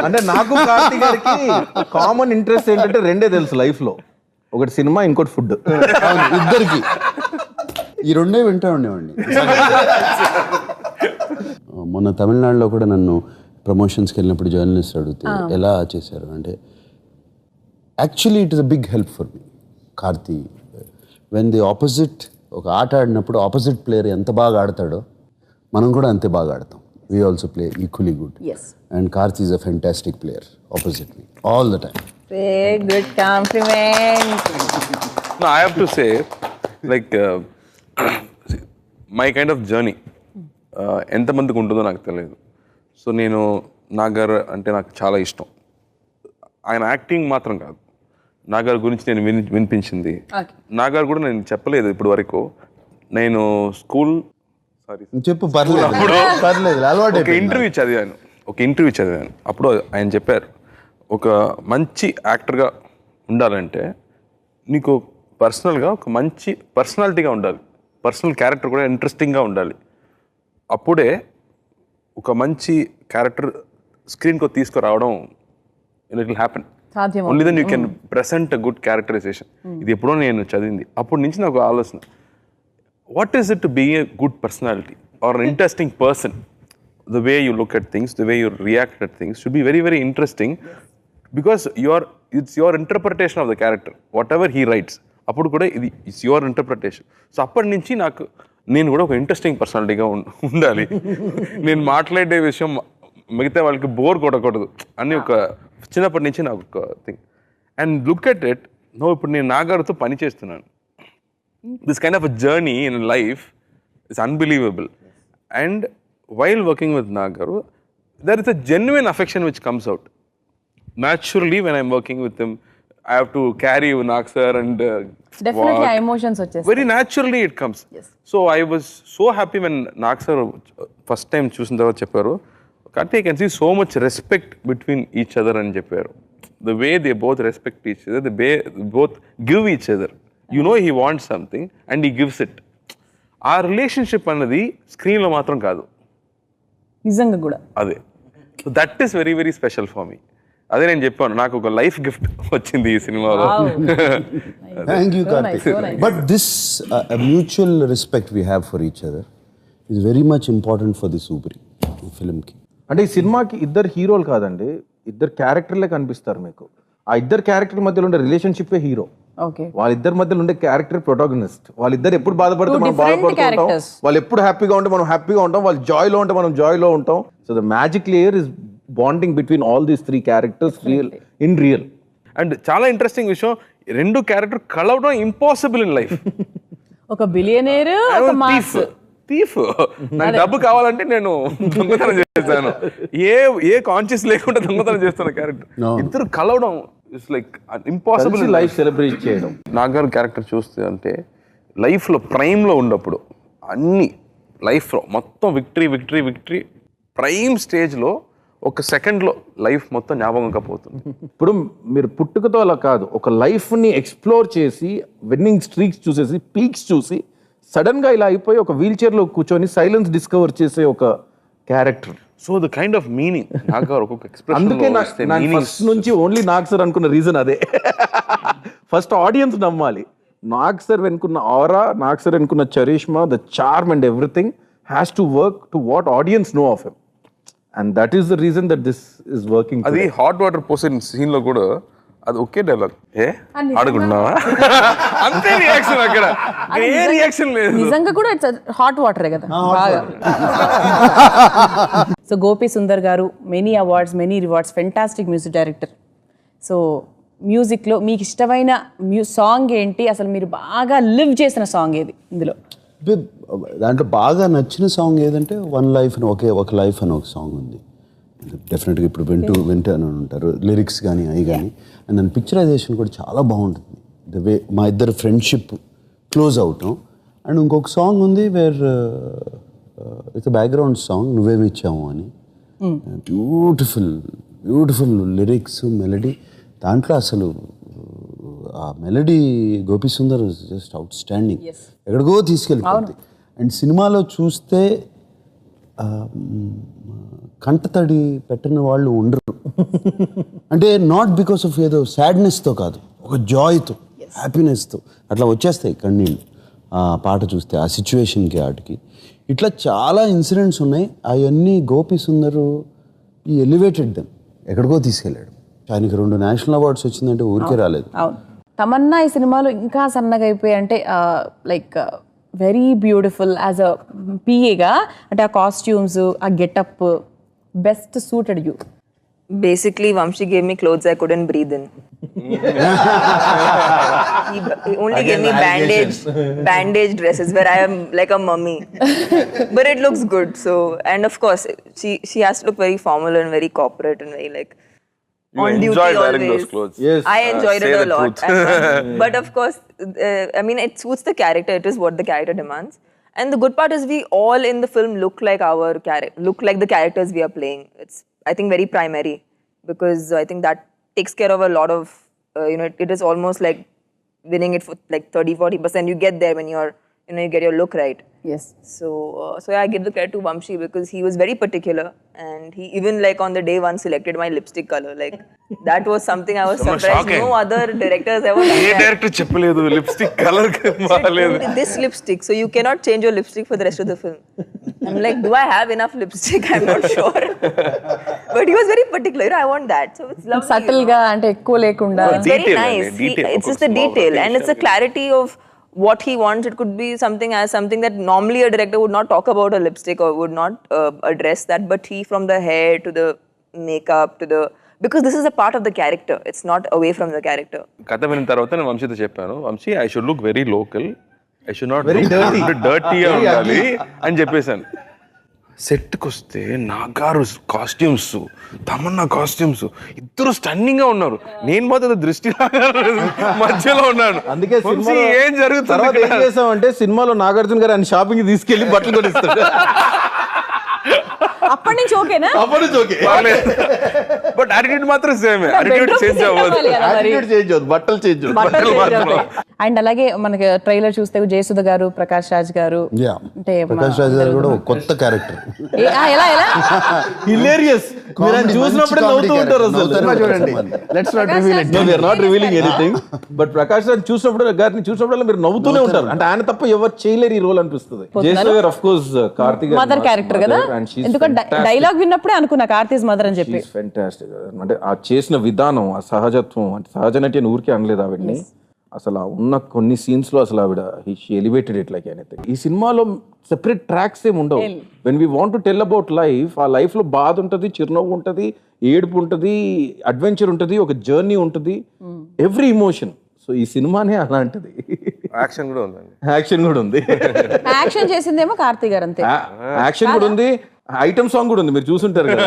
అంటే నాకు కార్తీక్ గారికి కామన్ ఇంట్రెస్ట్ ఏంటంటే 2 తెలుసు లైఫ్ లో, ఒకటి సినిమా, ఇంకోటి ఫుడ్. ఇద్దరికి ఈ 2 వింటా ఉండేవాడిని. మొన్న తమిళనాడులో కూడా నన్ను ప్రమోషన్స్కి వెళ్ళినప్పుడు జర్నలిస్ట్ అడిగితే ఎలా చేశారు అంటే, actually it is a big help for me Karthi. When the opposite ఒక ఆట ఆడినప్పుడు ఆపోజిట్ ప్లేయర్ ఎంత బాగా ఆడతాడో మనం కూడా అంతే బాగా ఆడతాం. We also play equally good. And Karthi is a fantastic player opposite me all the time. Good complement. No, I have to say, like, my kind of journey, ఎంతమందికి ఉంటుందో నాకు తెలియదు. సో నేను నాగారు అంటే నాకు చాలా ఇష్టం. ఆయన యాక్టింగ్ మాత్రం కాదు, నాగారు గురించి నేను వినిపించింది. నాగారు కూడా నేను చెప్పలేదు ఇప్పటి వరకు. నేను చెప్పు పర్లేదు అలవాటు. ఒక ఇంటర్వ్యూ చదివాను. అప్పుడు ఆయన చెప్పారు, ఒక మంచి యాక్టర్గా ఉండాలంటే నీకు పర్సనల్గా ఒక మంచి పర్సనాలిటీగా ఉండాలి, పర్సనల్ క్యారెక్టర్ కూడా ఇంట్రెస్టింగ్గా ఉండాలి. అప్పుడే ఒక మంచి క్యారెక్టర్ స్క్రీన్కి తీసుకురావడం it will happen. Only then you can present a good characterization. ఇది ఎప్పుడో నేను చదివింది. అప్పటి నుంచి నాకు ఆలోచన, what is it to be a good personality or an interesting person? The way you look at things, the way you react at things should be very, very interesting. Because it's your interpretation of the character. Whatever he writes, appudu kuda it's your interpretation. So appadi nunchi నేను కూడా ఒక interesting పర్సనాలిటీగా ఉండాలి. నేను మాట్లాడే విషయం మిగతా వాళ్ళకి bore కొట్టకూడదు అని ఒక చిన్నప్పటి నుంచి నాకు ఒక thing. And look at it no, ఇప్పుడు నేను నాగారుతో పని చేస్తున్నాను. This kind of a journey in life is unbelievable. And while working with Nagaru, there is a genuine affection which comes out. Naturally, when I'm working with him, I have to carry Nag sir and definitely emotions వచ్చేస్తాయి. Very naturally it comes. Yes. So I was so happy when Nag sir first time చూసిన తర్వాత చెప్పారు, Karthi, I can see so much respect between each other అని చెప్పారు. The way they both respect each other, the way they both give each other. You know he wants something and he gives it. ఆ relationship అన్నది స్క్రీన్లో మాత్రం కాదు, నిజంగా కూడా అదే. So that is very very special for me. అదే నేను చెప్పాను, నాకు ఒక లైఫ్ గిఫ్ట్ వచ్చింది ఈ సినిమాలో. Thank you Karthik. But this mutual respect we have for each other is very much important for this ఊపిరి ఫిల్మ్కి. అంటే ఈ సినిమాకి ఇద్దరు హీరోలు కాదండి, ఇద్దరు క్యారెక్టర్లే కనిపిస్తారు మీకు. ఆ ఇద్దరు క్యారెక్టర్ మధ్యలో ఉండే రిలేషన్షిప్పే హీరో. ఓకే వాళ్ళిద్దరి మధ్యలో ఉండే క్యారెక్టర్ ప్రొటాగనిస్ట్. వాళ్ళిద్దరు ఎప్పుడు బాధపడితే మనం different బాధపడుతూ ఉంటాం, characters. వాళ్ళు ఎప్పుడు హ్యాపీగా ఉంటే మనం హ్యాపీగా ఉంటాం, వాళ్ళు జాయ్ లో ఉంటే మనం జాయ్ లో ఉంటాం. So the magic layer is bonding between all these 3 characters in real. And చాలా ఇంట్రెస్టింగ్ విషయం, 2 క్యారెక్టర్ కలవడం ఇంపాసిబుల్ ఇన్ లైఫ్. ఒక బిలియనేర్ ఒక మాస్ థీఫ్. నాకు డబ్బు కావాలంటే నేను దొంగతనం చేస్తాను, ఏ కాన్షియస్ లేకుండా దొంగతనం చేస్తాను క్యారెక్టర్. ఇద్దరు కలవడం it's like impossible. Life celebrate చేయడం. నాగార్ క్యారెక్టర్ చూస్తే అంటే లైఫ్లో ప్రైమ్లో ఉన్నప్పుడు అన్ని లైఫ్లో మొత్తం విక్టరీ ప్రైమ్ స్టేజ్లో ఒక సెకండ్లో లైఫ్ మొత్తం జ్ఞాపకంగా పోతుంది. ఇప్పుడు మీరు పుట్టుకతో అలా కాదు, ఒక లైఫ్ని ఎక్స్ప్లోర్ చేసి విన్నింగ్ స్ట్రీక్స్ చూసేసి పీక్స్ చూసి సడన్ గా ఇలా అయిపోయి ఒక వీల్ చైర్ లో కూర్చొని సైలెన్స్ డిస్కవర్ చేసే ఒక character. So the kind of meaning నాగార్ ఒక్కొక్క ఎక్స్ప్రెషన్. అందుకే నాకు ఫస్ట్ నుంచి ఓన్లీ నాగ్ సార్ అనుకున్న రీజన్ అదే. ఫస్ట్ ఆడియన్స్ నమ్మాలి, నాగ్ సార్ వెనుకున్న ఆరా, నాగ్ సార్ వెనుకున్న charisma, the charm and everything has to work to what audience know of him. And that is the reason that this is working. అది hot water పోసిన scene లో కూడా అది ఒకే dialogue, ఏ ఆడుకుంటున్నావా అంతే reaction, అక్కడ ఏ reaction లేదు. నిజంగా కూడా ఇట్స్ హాట్ వాటరే కదా బాగా. సో గోపి సుందర్ గారు, many awards, many rewards, fantastic music director. So మ్యూజిక్లో మీకు ఇష్టమైన సాంగ్ ఏంటి, అసలు మీరు బాగా లివ్ చేసిన సాంగ్ ఏది ఇందులో? దాంట్లో బాగా నచ్చిన సాంగ్ ఏదంటే వన్ లైఫ్ అని ఒక లైఫ్ అని ఒక సాంగ్ ఉంది. డెఫినెట్గా ఇప్పుడు వింటూ అని ఉంటారు లిరిక్స్ కానీ అవి కానీ. అండ్ దాని పిక్చరైజేషన్ కూడా చాలా బాగుంటుంది. ద వే మా ఇద్దరు ఫ్రెండ్షిప్ క్లోజ్ అవటం. అండ్ ఇంకొక సాంగ్ ఉంది వేర్ ఇట్స్ బ్యాక్గ్రౌండ్ సాంగ్ నువ్వేమిచ్చాము అని. Beautiful lyrics, melody. దాంట్లో అసలు ఆ melody Gopi Sundar just out standing, ఎక్కడికో తీసుకెళ్ళిపోతుంది. అండ్ సినిమాలో చూస్తే కంటతడి పెట్టిన వాళ్ళు ఉండరు. అంటే నాట్ బికాస్ ఆఫ్ ఏదో సాడ్నెస్తో కాదు, ఒక జాయ్తో, హ్యాపీనెస్తో అట్లా వచ్చేస్తాయి కన్నీళ్ళు ఆ పాట చూస్తే, ఆ సిచ్యువేషన్కి, వాటికి. ఇట్లా చాలా ఇన్సిడెంట్స్ ఉన్నాయి. అవన్నీ గోపి సుందరు ఈ ఎలివేటెడ్ దెమ్, ఎక్కడికో తీసుకెళ్ళాడు. ఆయనకి 2 నేషనల్ అవార్డ్స్ వచ్చిందంటే ఊరికే రాలేదు. అవును. తమన్నా ఈ సినిమాలో ఇంకా సన్నగా అయిపోయి అంటే like very beautiful as a పిఏగా, అంటే ఆ కాస్ట్యూమ్స్, ఆ getup best suited you. Basically, Vamshi gave me clothes I couldn't breathe in. He only gave me bandage dresses where I am like a mummy. But it looks good. So, and of course, she has to look very formal and very corporate and very like you on duty enjoyed wearing always. those clothes. Yes. I enjoyed Say it a the lot. truth. But of course, I mean, it suits the character. It is what the character demands. And the good part is we all in the film look like the characters we are playing. It's, I think, very primary, because I think that takes care of a lot of, it is almost like winning it for like 30-40%. You get there when you get your look right. Yes. So yeah, I give the credit to Vamshi because he was very particular, and he even like on the day one selected my lipstick color. Like that was something I was surprised. shocking. No other directors ever done A that. Director చెప్పలేదు lipstick colour మారలేదు. This lipstick, so you cannot change your lipstick for the rest of the film. I'm like, do I have enough lipstick? I'm not sure. But he was very particular. I want that. So it's lovely. Subtle గా అంటే ఎక్కువ లేకుండా. It's very Detail, nice. detail. It's just the detail, and it's the clarity of what he wants. It could be something that normally a director would not talk about a lipstick or would not address that, but he, from the hair to the makeup to the, because this is a part of the character, it's not away from the character. కథ విన్న తర్వాత నేను వంశీతో చెప్పాను, Vamsi I should look very local, I should not Very dirty. డర్టీగా ఉండాలి అని చెప్పేశాను. సెట్కి వస్తే నాగారు కాస్ట్యూమ్స్, తమన్నా కాస్ట్యూమ్స్ ఇద్దరు స్టన్నింగ్ గా ఉన్నారు. నేను మాత్రం దృష్టి మధ్యలో ఉన్నాను. అందుకే వంశీ ఏం తర్వాత జరుగుతుంది ఏం చేసామంటే సినిమాలో నాగార్జున గారు ఆయన షాపింగ్ తీసుకెళ్లి బట్టలు కొనిస్తాడు. అప్పటి నుంచి ఓకేనా? అప్పటి నుంచి ఓకే, బట్ యాటిట్యూడ్ మాత్రం సేమ్, యాటిట్యూడ్ చేంజ్ అవ్వదు, యాటిట్యూడ్ చేంజ్ అవుతుంది, బట్టలు చేంజ్ అవుతుంది. అండ్ అలాగే మనకి ట్రైలర్ చూస్తే జయసుధ గారు, ప్రకాష్ రాజ్ గారు, యా, అంటే ప్రకాష్ రాజ్ గారు కూడా ఒక కొత్త క్యారెక్టర్. ఎలా హిలేరియస్. మీరు ఆయన చూసినప్పుడే నవ్వుతూ ఉంటారు అసలు. చూడండి. Let's not reveal it. No, we are not revealing anything. But Prakash Raj గారిని చూసినప్పుడు మీరు నవ్వుతూనే ఉంటారు. అంటే ఆయన తప్ప ఎవరు చేయలేరు ఈ రోల్ అనిపిస్తుంది. జయసుధ గారు of course Karthik mother character కదా, ఎందుకంటే డైలాగ్ విన్నప్పుడే అనుకున్నా కార్తీస్ మదర్ అని చెప్పి. ఫెంటాస్టిక్. అంటే ఆ చేసిన విధానం, ఆ సహజత్వం, అంటే సహజ నటి అని ఊరికే అనలేదు ఆవిడ్ని. అసలు ఉన్న కొన్ని సీన్స్ లో అసలు ఆవిడ she elevated it like anything. ఈ సినిమాలో సెపరేట్ ట్రాక్స్ ఏమి ఉండవు. When we want to tell about life, ఆ లైఫ్ లో బాధ ఉంటుంది, చిరునవ్వు ఉంటుంది, ఏడుపు ఉంటుంది, అడ్వెంచర్ ఉంటుంది, ఒక జర్నీ ఉంటుంది, ఎవ్రీ ఇమోషన్. సో ఈ సినిమానే అలాంటిది. యాక్షన్ కూడా ఉందండి. యాక్షన్ కూడా ఉంది. యాక్షన్ చేసిందేమో కార్తీ గారు అంతే. యాక్షన్ కూడా ఉంది, ఐటమ్ సాంగ్ కూడా ఉంది, మీరు చూసుంటారు కదా.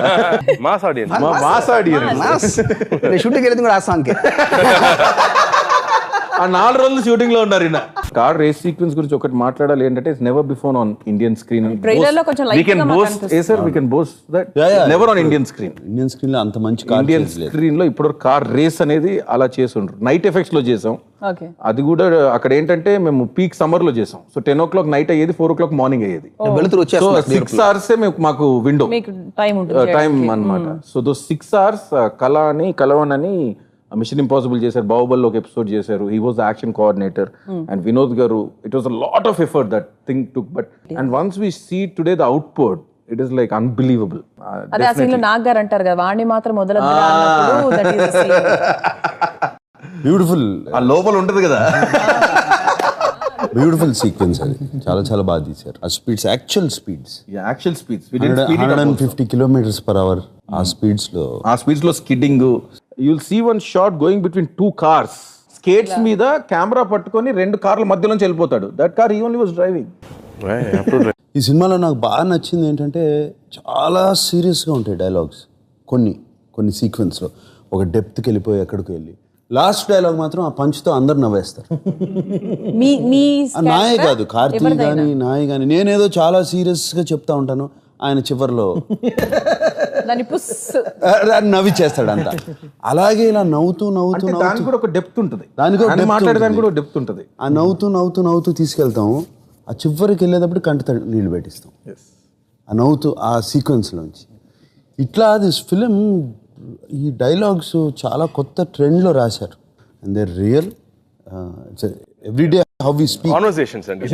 Mass audience. Mass audience. Shooting వెళ్ళింది కూడా ఆ సాంగ్కే. ఆ 4 రోజులు షూటింగ్ లో ఉన్నారు. కార్ రేస్ సీక్వెన్స్ గురించి ఒకటి మాట్లాడాలి ఏంటంటే, it's never before on Indian screen. Trailer లో కొంచెం లైట్ గా we can boast that never on Indian screen. Indian screen లో అంత మంచి ఇండియన్ స్క్రీన్ లో ఇప్పుడు కార్ రేస్ అనేది అలా చేస్తుండ్రు. నైట్ ఎఫెక్ట్స్ లో చేసాం. ఓకే. అది కూడా అక్కడ ఏంటంటే మేము పీక్ సమ్మర్ లో చేసాం. సో 10 o'clock నైట్ అయ్యేది, 4 o'clock మార్నింగ్ అయ్యేది. వెలుతురు సో వచ్చేస్తుంది. 6 hours మాకు విండో మీకు టైం ఉంటుంది. టైం అన్నమాట. సో దో 6 hours కలవన్ అని మిషన్ ఇంపాసిబుల్ చేశారు, బాహుబలి ఒక ఎపిసోడ్ చేశారు. He was the action coordinator. And Vinod గారు, it was a lot of effort that thing took. But and once we see today the output, it is like unbelievable. అదే ఆ scene లో నాగ్ గారు అంటారు కదా, వాణ్ణి మాత్రం మొదలద్దురా అన్నప్పుడు that is the scene. Beautiful, ఆ లోపల ఉంటది కదా. బ్యూటిఫుల్ సీక్వెన్స్ అది. చాలా చాలా బాగా తీశారు. ఆ speeds, actual speeds, actual speeds 150 km/h ఆ స్పీడ్స్ లో. ఆ స్పీడ్స్ లో skidding. You'll see one shot going between 2 cars. Skates మీద కెమెరా పట్టుకొని 2 కార్ల మధ్యలోంచి వెళ్ళిపోతాడు. That car he only was driving. ఈ సినిమాలో నాకు బాగా నచ్చింది ఏంటంటే, చాలా సీరియస్గా ఉంటాయి డైలాగ్స్. కొన్ని సీక్వెన్స్లో ఒక డెప్త్కి వెళ్ళిపోయి ఎక్కడికి వెళ్ళి, లాస్ట్ డైలాగ్ మాత్రం ఆ పంచ్తో అందరు నవ్వేస్తారు. నాయ కాదు, కార్తీక్ కానీ నాయ కానీ. నేనేదో చాలా సీరియస్గా చెప్తా ఉంటాను, ఆయన చివరిలో నవ్వి చేస్తాడు అంతా. అలాగే ఇలా నవ్వుతూ దానికి కూడా ఒక డెప్త్ ఉంటుంది. మాట్లాడడానికి కూడా డెప్త్ ఉంటుంది. ఆ నవ్వుతూ తీసుకెళ్తాం. ఆ చివరికి వెళ్ళేటప్పుడు కంట నీళ్ళు పెట్టిస్తాం ఆ నవ్వుతూ, ఆ సీక్వెన్స్లోంచి. ఇట్లా దిస్ ఫిలిం, ఈ డైలాగ్స్ చాలా కొత్త ట్రెండ్లో రాశారు. And they real everyday how we speak conversations అండి.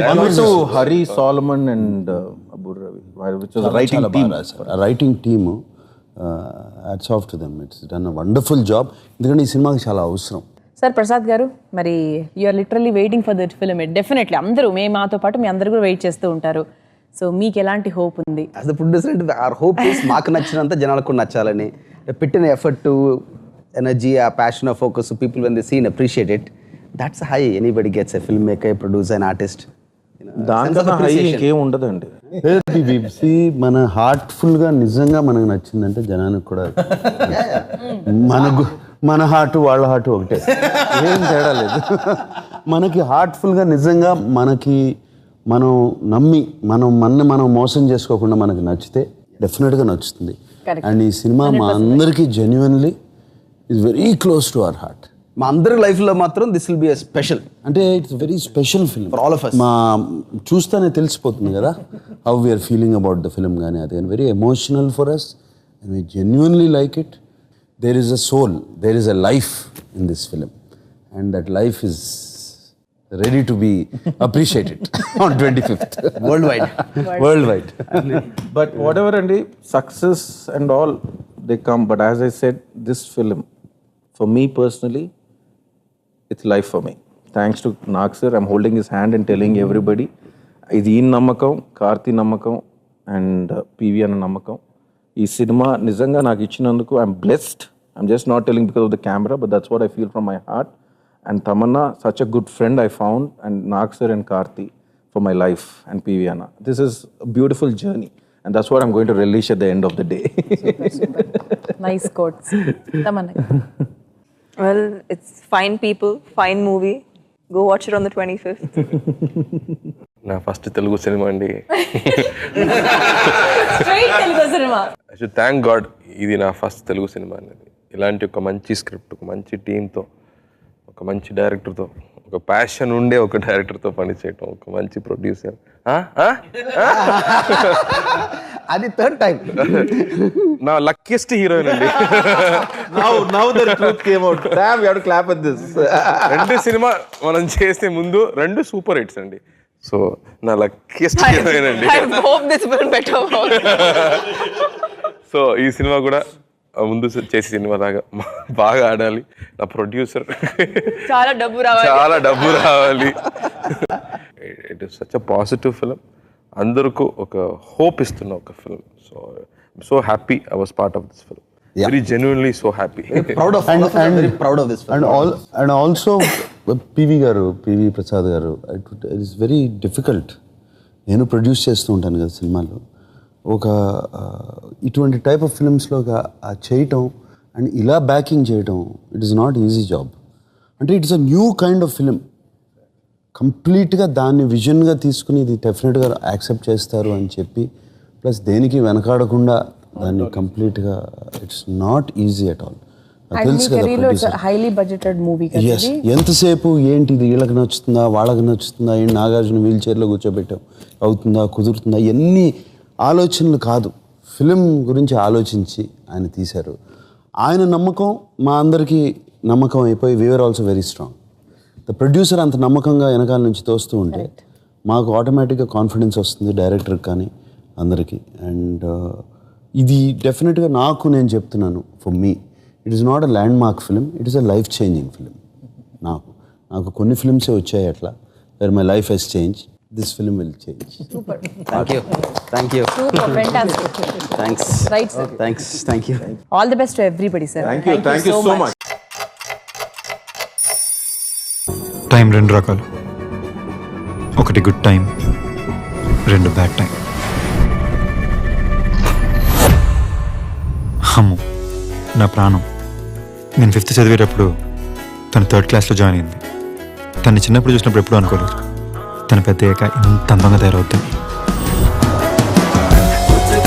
Hari Solomon and Abburi Ravi, which was writing team. ఆ writing team, hats off to them. It's done a wonderful job. ఎందుకంటే ఈ సినిమాకి చాలా అవసరం. సార్ ప్రసాద్ గారు, మరి you're literally waiting for that film. Definitely అందరూ, మాతో పాటు మీ అందరూ కూడా వెయిట్ చేస్తూ ఉంటారు. సో మీకు ఎలాంటి హోప్ ఉంది? As the producer, our hope is మాకు నచ్చినంత జనాలకు కూడా నచ్చాలని. పెట్టిన ఎఫర్ట్, ఎనర్జీ, ఆ ప్యాషన్, ఆ focus, people when they seen appreciate it. That's high anybody gets. A film maker, producer, an artist. దానికన్నా హై ఇంకేం ఉండదండి. మన హార్ట్ఫుల్గా నిజంగా మనకు నచ్చిందంటే జనానికి కూడా మన హార్ట్ వాళ్ళ హార్ట్ ఒకటే, ఏం తేడా లేదు. మనకి హార్ట్ఫుల్గా నిజంగా మనం నమ్మి మనం మోసం చేసుకోకుండా మనకి నచ్చితే డెఫినెట్గా నచ్చుతుంది. అండ్ ఈ సినిమా మా అందరికీ genuinely is very close to our heart. మా అందరి లైఫ్లో మాత్రం this will be a special. అంటే it's very special film for all of us. మా చూస్తేనే తెలిసిపోతుంది కదా how we're feeling about the film. కానీ అది very emotional for us and we genuinely like it. There is a soul, there is a life in this film and that life is ready to be appreciated on 25th worldwide. But whatever and success and all they come, but as I said, this film for me personally, it's life for me. Thanks to Nag sir, I'm holding his hand and telling everybody, idi in namakam, Karthi namakam and PV ana namakam. Ee cinema nijanga naaku ichinanduku I'm blessed. I'm just not telling because of the camera, but that's what I feel from my heart. And Tamanna, such a good friend I found, and Nag sir and Karthi for my life, and PV Anna. This is a beautiful journey, and that's what I'm going to relish at the end of the day. Super. Nice quotes. Tamanna. Well, it's fine people, fine movie. Go watch it on the 25th. నా first Telugu cinema అండి. Straight Telugu cinema. I should thank God, ఇది నా first Telugu cinema అనేది. ఇలాంటి ఒక మంచి script, ఒక మంచి టీంతో, ఒక మంచి డైరెక్టర్తో, ఒక ప్యాషన్ ఉండే ఒక డైరెక్టర్తో పనిచేయటం, ఒక మంచి ప్రొడ్యూసర్. అది థర్డ్ టైం. నా లక్కీయెస్ట్ హీరోయిన్ అండి. Now the truth came out. Damn, we have to clap at this. 2 cinema మనం చేసే ముందు 2 సూపర్ హిట్స్ అండి. సో నా లక్కీయెస్ట్ హీరోయిన్ అండి. I hope this will better. So ఈ సినిమా కూడా ముందు చేసే సినిమా లాగా బాగా ఆడాలి. నా ప్రొడ్యూసర్ చాలా డబ్బు రావాలి. It is such a positive film. అందరికీ ఒక హోప్ ఇస్తున్న ఒక film. So I'm so happy I was part of this film. Very genuinely so happy. Proud of very proud of this and also PV Prasad గారు, it is very difficult. నేను produce చేస్తూ ఉంటాను కదా సినిమాలు. ఒక ఇటువంటి టైప్ ఆఫ్ ఫిల్మ్స్లో చేయటం and ఇలా బ్యాకింగ్ చేయటం, it is not easy job. అంటే it's a new kind of film. కంప్లీట్గా దాన్ని విజన్గా తీసుకుని ఇది డెఫినెట్గా యాక్సెప్ట్ చేస్తారు అని చెప్పి, ప్లస్ దేనికి వెనకాడకుండా దాన్ని కంప్లీట్గా, it's not easy at all. తెలుసు కదా హైలీ బడ్జెటెడ్ మూవీ. ఎస్, ఎంతసేపు ఏంటిది, వీళ్ళకి నచ్చుతుందా వాళ్ళకి నచ్చుతుందా, ఏంటి నాగార్జున వీల్ చైర్లో కూర్చోబెట్టాం, అవుతుందా కుదురుతుందా, ఎన్ని ఆలోచనలు కాదు. ఫిలిం గురించి ఆలోచించి ఆయన తీశారు. ఆయన నమ్మకం మా అందరికీ నమ్మకం అయిపోయి we are also very strong. The producer అంత నమ్మకంగా వెనకాల నుంచి తోస్తూ ఉంటే మాకు ఆటోమేటిక్గా కాన్ఫిడెన్స్ వస్తుంది, డైరెక్టర్కి కానీ అందరికీ. అండ్ ఇది డెఫినెట్గా నాకు నేను చెప్తున్నాను, for me it is not a landmark film, it is a life changing film. నాకు కొన్ని ఫిలిమ్సే వచ్చాయి అట్లా, where my life has change. This film will change. Thank you thanks. Right sir. Thank you. All the best to everybody sir. Thank you so much. Time రెండు రకాలు, ఒకటి good time, రెండు bad time. Ammu నా ప్రాణం. నేను 5th చదివేటప్పుడు తను 3rd క్లాస్లో జాయిన్ అయింది. తను చిన్నప్పుడు చూసినప్పుడు ఎప్పుడూ అనుకోలేదు తను పెద్ద అయ్యాక ఇంత అందంగా తయారవుతుంది.